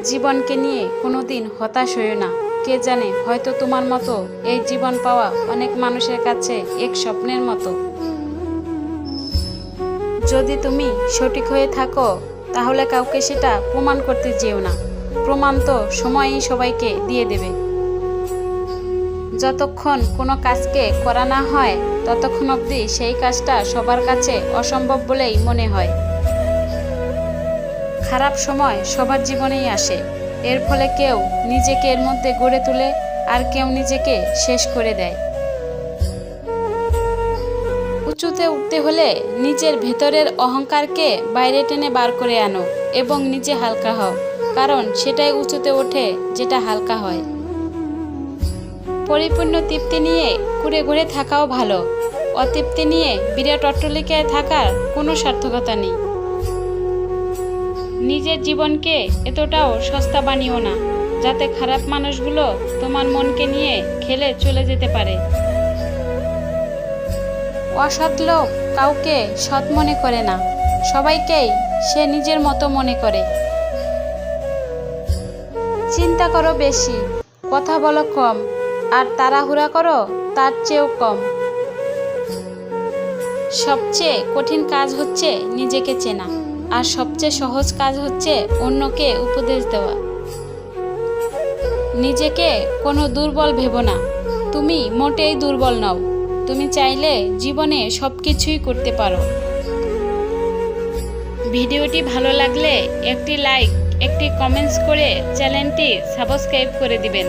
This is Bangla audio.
জীবনকে নিয়ে কোনোদিন হতাশ হইও না। কে জানে, হয়তো তোমার মতো এই জীবন পাওয়া অনেক মানুষের কাছে এক স্বপ্নের মতো। যদি তুমি সঠিক হয়ে থাকো তাহলে কাউকে সেটা প্রমাণ করতে যেও না। প্রমাণ তো সময়ই সবাইকে দিয়ে দেবে। যতক্ষণ কোনো কাজকে করা না হয় ততক্ষণ অবধি সেই কাজটা সবার কাছে অসম্ভব বলেই মনে হয়। খারাপ সময় সবার জীবনেই আসে। এর ফলে কেউ নিজেকে এর মধ্যে গড়ে তোলে, আর কেউ নিজেকে শেষ করে দেয়। উঁচুতে উঠতে হলে নিজের ভেতরের অহংকারকে বাইরে টেনে বার করে আনো এবং নিজে হালকা হও, কারণ সেটাই উঁচুতে ওঠে যেটা হালকা হয়। পরিপূর্ণ তৃপ্তি নিয়ে ঘুরে ঘুরে থাকাও ভালো। অতৃপ্তি নিয়ে বিরাট অট্টালিকায় থাকার কোনো সার্থকতা নেই। নিজের জীবনকে এতটাও সস্তা বানিও না যাতে খারাপ মানুষগুলো তোমার মনকে নিয়ে খেলে চলে যেতে পারে। অসৎ লোক কাউকে সৎ মনে করে না, সবাইকেই সে নিজের মতো মনে করে। চিন্তা করো বেশি, কথা বলো কম, আর তাড়াহুড়া করো তার চেয়েও কম। সবচেয়ে কঠিন কাজ হচ্ছে নিজেকে চেনা, আর সবচেয়ে সহজ কাজ হচ্ছে অন্যকে উপদেশ দেওয়া। নিজেকে কোনো দুর্বল ভেবো না, তুমি মোটেই দুর্বল নও। তুমি চাইলে জীবনে সব কিছুই করতে পারো। ভিডিওটি ভালো লাগলে একটি লাইক, একটি কমেন্টস করে চ্যানেলটি সাবস্ক্রাইব করে দিবেন।